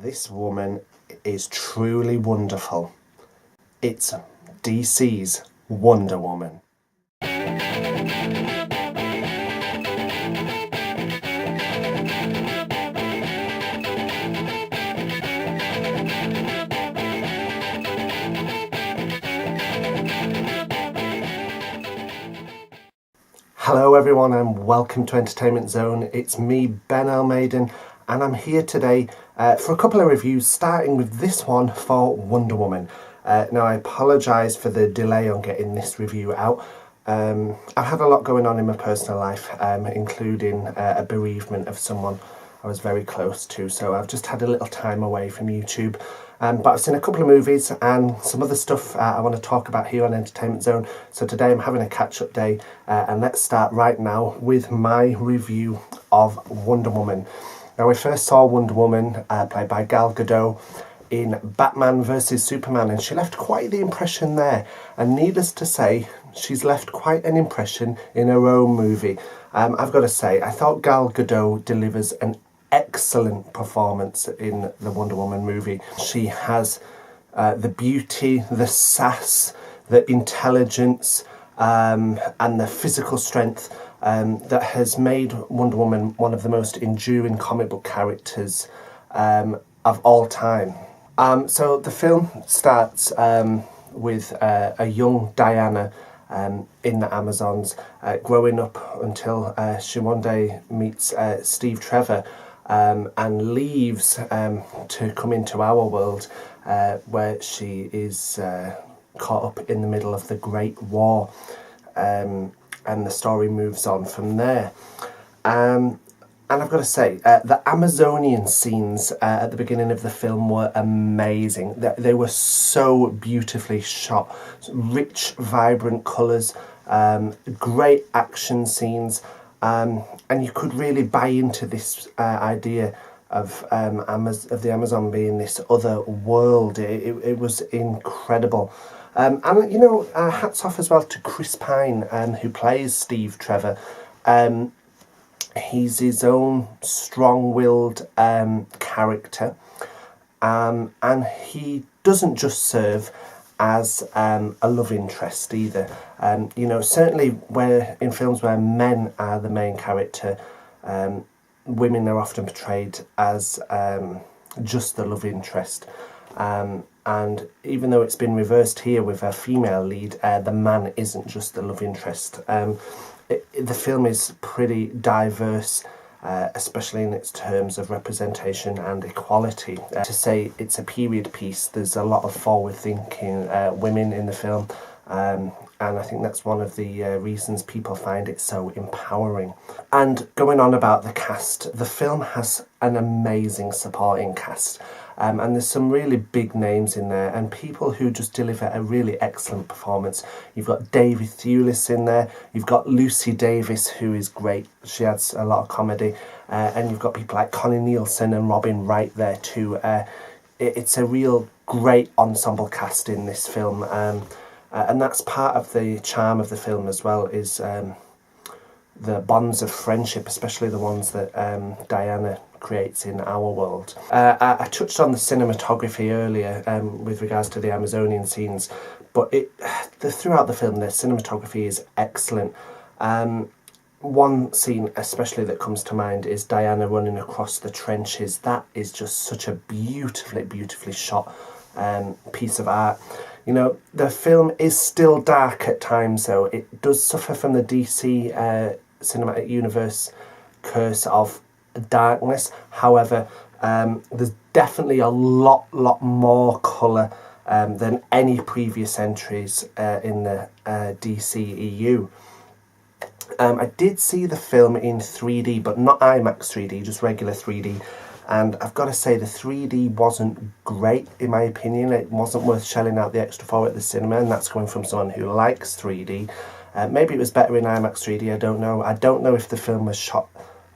This woman is truly wonderful. It's DC's Wonder Woman. Hello everyone and welcome to Entertainment Zone. It's me, Ben Almaden, and I'm here today for a couple of reviews, starting with this one for Wonder Woman. Now I apologise for the delay on getting this review out. I've had a lot going on in my personal life, including a bereavement of someone I was very close to, so I've just had a little time away from YouTube. But I've seen a couple of movies and some other stuff I want to talk about here on Entertainment Zone. So today I'm having a catch-up day, and let's start right now with my review of Wonder Woman. Now, we first saw Wonder Woman played by Gal Gadot in Batman vs Superman, and she left quite the impression there. And needless to say, she's left quite an impression in her own movie. I've got to say, I thought Gal Gadot delivers an excellent performance in the Wonder Woman movie. She has the beauty, the sass, the intelligence, and the physical strength that has made Wonder Woman one of the most enduring comic book characters of all time. So the film starts with a young Diana in the Amazons, growing up until she one day meets Steve Trevor, and leaves to come into our world, where she is caught up in the middle of the Great War, and the story moves on from there. And I've got to say, the Amazonian scenes at the beginning of the film were amazing. They were so beautifully shot, rich, vibrant colours, great action scenes. And you could really buy into this idea of the Amazon being this other world. It was incredible. And, you know, hats off as well to Chris Pine, who plays Steve Trevor. He's his own strong-willed character. And he doesn't just serve as a love interest either. You know, certainly where in films where men are the main character, women are often portrayed as just the love interest. And even though it's been reversed here with a female lead, the man isn't just the love interest. The film is pretty diverse, especially in its terms of representation and equality. To say it's a period piece, there's a lot of forward-thinking women in the film, and I think that's one of the reasons people find it so empowering. And going on about the cast, the film has an amazing supporting cast, and there's some really big names in there and people who just deliver a really excellent performance. You've got David Thewlis in there, you've got Lucy Davis, who is great, she adds a lot of comedy, and you've got people like Connie Nielsen and Robin Wright there too. It's a real great ensemble cast in this film, and that's part of the charm of the film as well, is the bonds of friendship, especially the ones that Diana creates in our world. I touched on the cinematography earlier with regards to the Amazonian scenes, but throughout the film the cinematography is excellent. One scene especially that comes to mind is Diana running across the trenches. That is just such a beautifully shot piece of art. You know, the film is still dark at times, though. It does suffer from the DC cinematic universe curse of darkness. However, there's definitely a lot more colour than any previous entries in the DCEU. I did see the film in 3D, but not IMAX 3D, just regular 3D. And I've got to say, the 3D wasn't great, in my opinion. It wasn't worth shelling out the extra for at the cinema, and that's coming from someone who likes 3D. Maybe it was better in IMAX 3D, I don't know. I don't know if the film was shot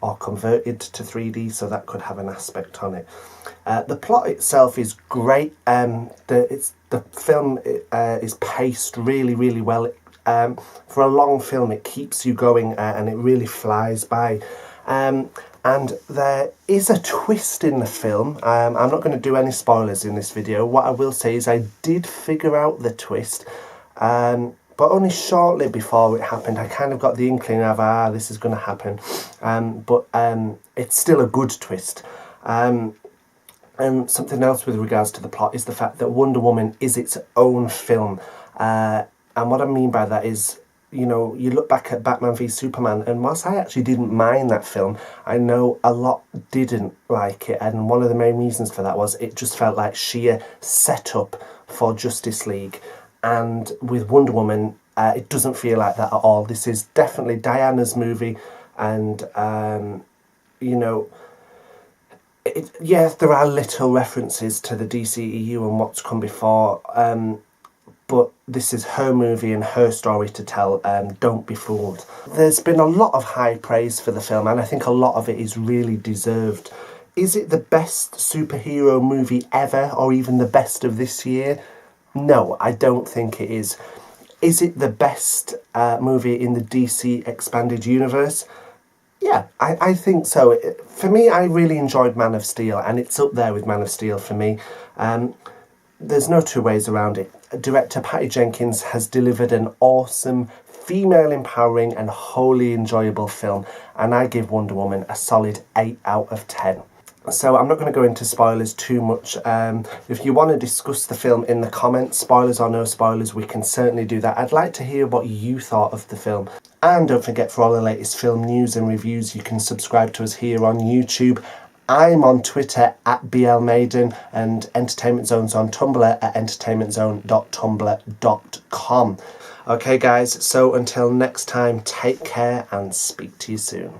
or converted to 3D, so that could have an aspect on it. The plot itself is great. The film is paced really well. For a long film, it keeps you going, and it really flies by. And there is a twist in the film. I'm not going to do any spoilers in this video. What I will say is I did figure out the twist, but only shortly before it happened. I kind of got the inkling of, this is going to happen. But it's still a good twist. And something else with regards to the plot is the fact that Wonder Woman is its own film. And what I mean by that is, you know, you look back at Batman v Superman, and whilst I actually didn't mind that film, I know a lot didn't like it, and one of the main reasons for that was it just felt like sheer setup for Justice League. And with Wonder Woman, it doesn't feel like that at all. This is definitely Diana's movie, and, you know, yes, there are little references to the DCEU and what's come before, but this is her movie and her story to tell. Don't be fooled. There's been a lot of high praise for the film, and I think a lot of it is really deserved. Is it the best superhero movie ever, or even the best of this year? No, I don't think it is. Is it the best movie in the DC Expanded Universe? Yeah, I think so. For me, I really enjoyed Man of Steel, and it's up there with Man of Steel for me. There's no two ways around it. Director Patty Jenkins has delivered an awesome, female empowering and wholly enjoyable film, and I give Wonder Woman a solid 8 out of 10. So I'm not going to go into spoilers too much. If you want to discuss the film in the comments, spoilers or no spoilers, we can certainly do that. I'd like to hear what you thought of the film. And don't forget, for all the latest film news and reviews, you can subscribe to us here on YouTube. I'm on Twitter at BLMaiden, and Entertainment Zone's on Tumblr at entertainmentzone.tumblr.com. Okay guys, so until next time, take care and speak to you soon.